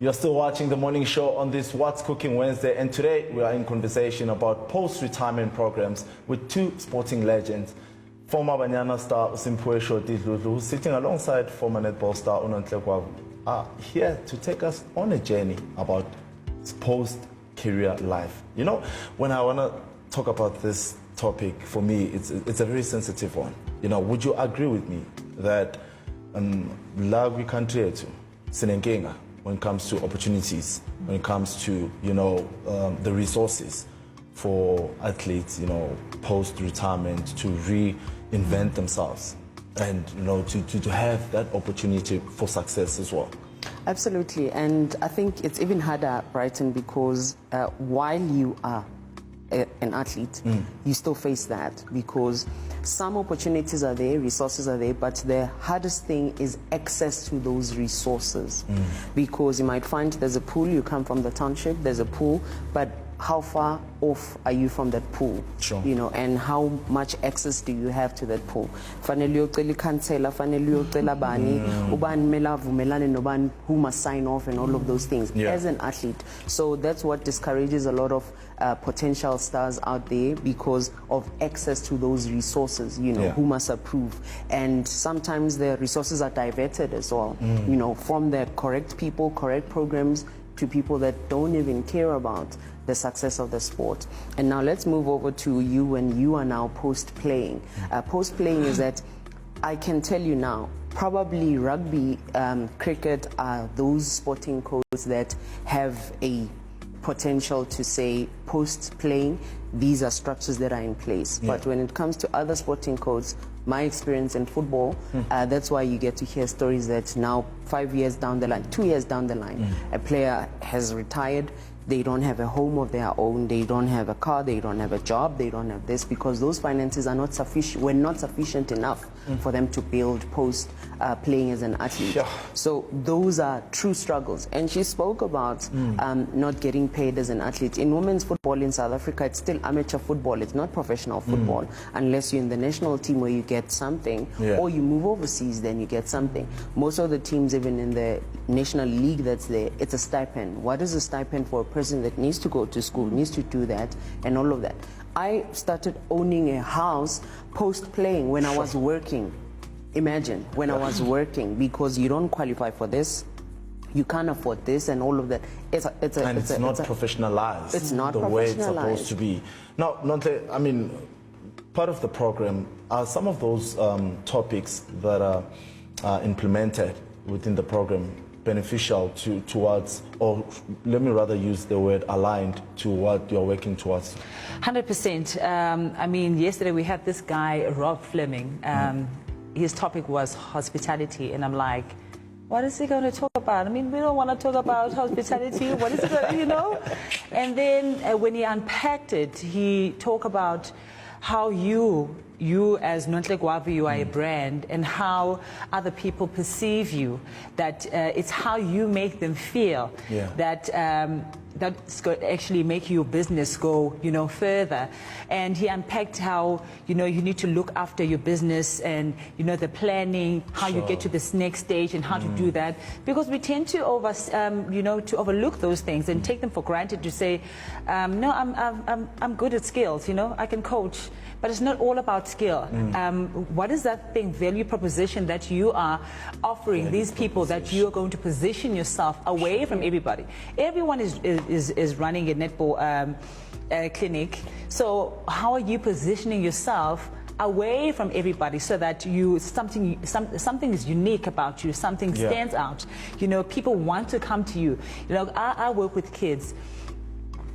You're still watching the morning show on this What's Cooking Wednesday, and today we are in conversation about post-retirement programs with two sporting legends. Former Banyana star Simphiwe Dludlu, sitting alongside former netball star Nontle Gwavu, are here to take us on a journey about post-career life. You know, when I want to talk about this topic, for me, it's a very sensitive one. You know, would you agree with me that we country to sinenkenga when it comes to opportunities, when it comes to, you know, the resources for athletes, you know, post-retirement to reinvent themselves and, you know, to have that opportunity for success as well? Absolutely, and I think it's even harder, Brighton, because while you are an athlete, you still face that, because some opportunities are there, resources are there, but the hardest thing is access to those resources. Because you might find there's a pool, you come from the township, there's a pool, but how far off are you from that pool? Sure. You know, and how much access do you have to that pool? Fanele uyocela ikhansela, fanele uyocela bani, ubani mela vumelane nobani who must sign off and all of those things as an athlete. So that's what discourages a lot of potential stars out there, because of access to those resources, you know, who must approve. And sometimes the resources are diverted as well, you know, from the correct people, correct programs, to people that don't even care about the success of the sport. And now let's move over to you when you are now post-playing. Post-playing is that, I can tell you now, probably rugby, cricket are those sporting codes that have a potential to say post-playing, these are structures that are in place. But when it comes to other sporting codes, my experience in football, that's why you get to hear stories that now 5 years down the line, 2 years down the line, a player has retired, they don't have a home of their own, they don't have a car, they don't have a job, they don't have this, because those finances are not sufficient, were not sufficient enough for them to build post playing as an athlete. So those are true struggles. And she spoke about not getting paid as an athlete. In women's football in South Africa, it's still amateur football, it's not professional football, unless you're in the national team where you get something, or you move overseas, then you get something. Most of the teams, even in the national league that's there, it's a stipend. What is a stipend for a person that needs to go to school, needs to do that, and all of that? I started owning a house post-playing when I was working. Imagine, when I was working, because you don't qualify for this, you can't afford this, and all of that. It's not professionalized. It's not the way it's supposed to be. Now, Nontle, I mean, part of the program are some of those topics that are implemented within the program beneficial towards, or let me rather use the word aligned to what you're working towards? 100%. I mean, yesterday we had this guy, Rob Fleming. His topic was hospitality, and I'm like, what is he going to talk about? I mean, we don't want to talk about hospitality. What is he going to, you know? And then when he unpacked it, he talked about how you as Nontle Gwavu, you are a brand, and how other people perceive you, that it's how you make them feel that that's going to actually make your business go, you know, further. And he unpacked how, you know, you need to look after your business, and, you know, the planning, how you get to this next stage, and how to do that, because we tend to overlook those things and take them for granted, to say, no, I'm good at skills, you know, I can coach, but it's not all about skill. What is that thing, value proposition, that you are offering these people, that you are going to position yourself away from everybody? Everyone is running a netball clinic, so how are you positioning yourself away from everybody, so that something is unique about you, something stands out? You know, people want to come to you. You know, I work with kids,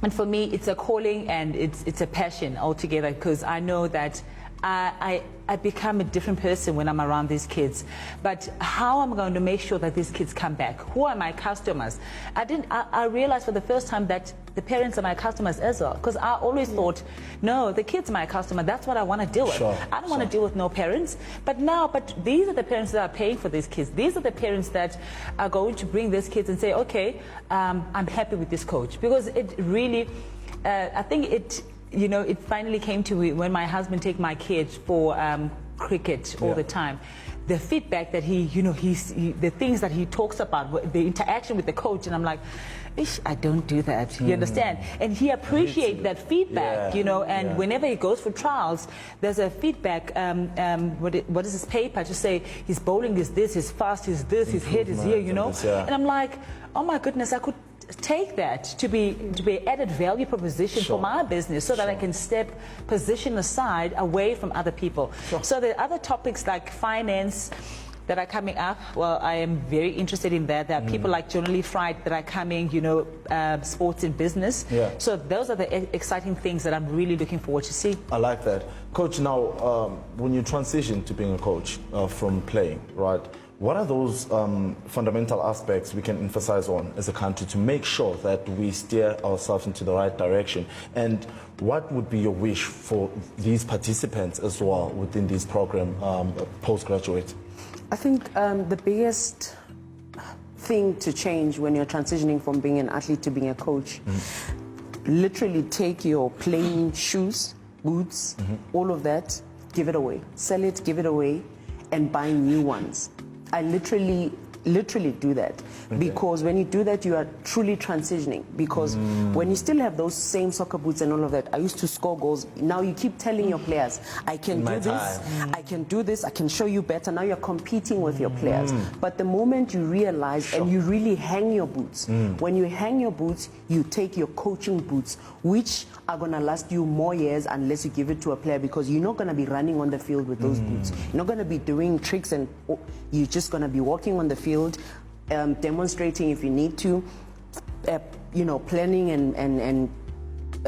and for me, it's a calling and it's a passion altogether, because I know that I become a different person when I'm around these kids. But how am I going to make sure that these kids come back? Who are my customers? I realized for the first time that the parents are my customers as well, because I always thought, no, the kids are my customer, that's what I want to deal with. I don't want to deal with no parents. But these are the parents that are paying for these kids. These are the parents that are going to bring these kids and say, okay, I'm happy with this coach. Because it really, I think it finally came to me when my husband take my kids for cricket all the time. the feedback that the things that he talks about, the interaction with the coach, and I'm like, ish, I don't do that. You understand? And he appreciates that feedback, and whenever he goes for trials, there's a feedback, what is his paper to say his bowling is this, his fast is this, his head is here, And I'm like, oh my goodness, I could take that to be added value proposition for my business so that I can position aside away from other people. So the other topics like finance that are coming up, well, I am very interested in that. There are people like Jonathan Fried that are coming, sports and business. So those are the exciting things that I'm really looking forward to see. I like that. Coach, now, when you transition to being a coach from playing, right, what are those fundamental aspects we can emphasize on as a country to make sure that we steer ourselves into the right direction? And what would be your wish for these participants as well within this program, postgraduate? I think the biggest thing to change when you're transitioning from being an athlete to being a coach, literally take your playing shoes, boots, all of that, give it away. Sell it, give it away, and buy new ones. I literally do that, because when you do that, you are truly transitioning, because when you still have those same soccer boots and all of that, I used to score goals. Now you keep telling your players, I can do this, I can do this, I can show you better. Now you're competing with your players. But the moment you realize and you really hang your boots, when you hang your boots, you take your coaching boots, which are going to last you more years unless you give it to a player, because you're not going to be running on the field with those boots. You're not going to be doing tricks, and you're just going to be walking on the field, demonstrating if you need to, planning and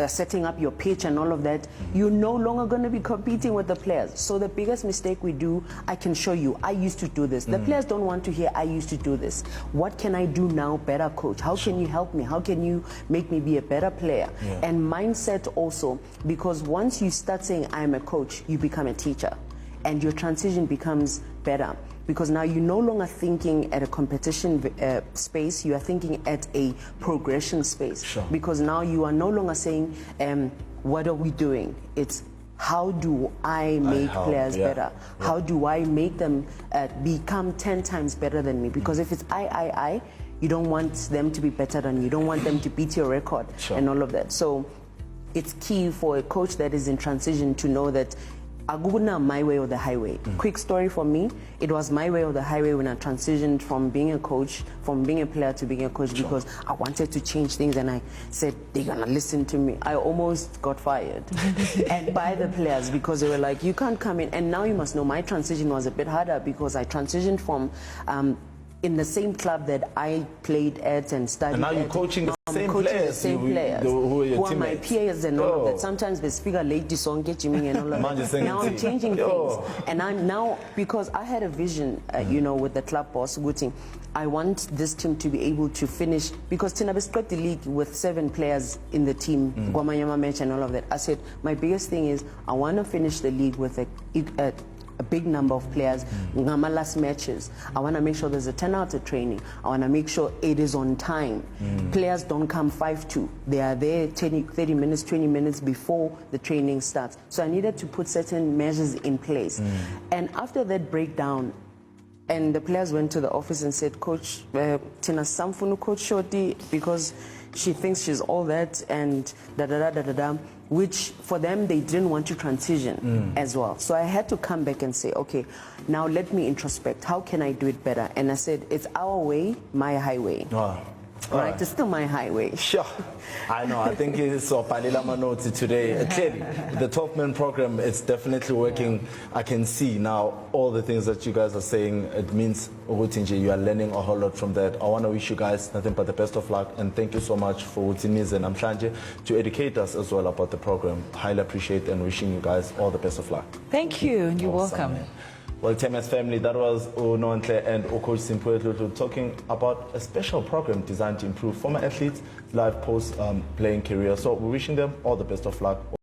setting up your pitch and all of that. You're no longer going to be competing with the players. So the biggest mistake we do, I can show you, I used to do this. The players don't want to hear, I used to do this. What can I do now better, coach? How can you help me? How can you make me be a better player? And mindset also, because once you start saying, I'm a coach, you become a teacher, and your transition becomes better. Because now you're no longer thinking at a competition space, you are thinking at a progression space. Because now you are no longer saying, what are we doing? It's how do I make players better? How do I make them become 10 times better than me? Because if it's I, you don't want them to be better than you. You don't want them to beat your record and all of that. So it's key for a coach that is in transition to know that Aguguna, my way or the highway. Quick story for me, it was my way or the highway when I transitioned from being a coach, from being a player to being a coach, because I wanted to change things, and I said, they're gonna listen to me. I almost got fired and by the players, because they were like, you can't come in. And now you must know my transition was a bit harder, because I transitioned from in the same club that I played at and studied at. And now you're coaching the same players, who are my peers and all of that. Sometimes they speak a late song, get you and all of that. Now I'm changing things. And I'm now, because I had a vision, with the club boss, Guting, I want this team to be able to finish, because Tina struck the league with 7 players in the team, Guamanyama match and all of that. I said, my biggest thing is, I want to finish the league with a big number of players, Ngama last matches. I want to make sure there's a turnout at training. I want to make sure it is on time. Players don't come 5-2. They are there 30 minutes, 20 minutes before the training starts. So I needed to put certain measures in place. And after that breakdown, and the players went to the office and said, Coach, Tina Samfunu, Coach Shorty, because she thinks she's all that, and da-da-da-da-da-da, which for them, they didn't want to transition as well. So I had to come back and say, okay, now let me introspect. How can I do it better? And I said, it's our way, my highway. Right, it's still my highway. Sure. I know. I think it's so Palila Manoti today. Clearly, the 12-man program is definitely working. I can see now all the things that you guys are saying. It means, Ugutinji, you are learning a whole lot from that. I want to wish you guys nothing but the best of luck, and thank you so much for Utiniz and Amhlanje to educate us as well about the program. Highly appreciate and wishing you guys all the best of luck. Thank you. You're welcome. Well, TMS family, that was Nontle and Coach Simphiwe Dludlu talking about a special program designed to improve former athletes' life post-playing career. So we're wishing them all the best of luck.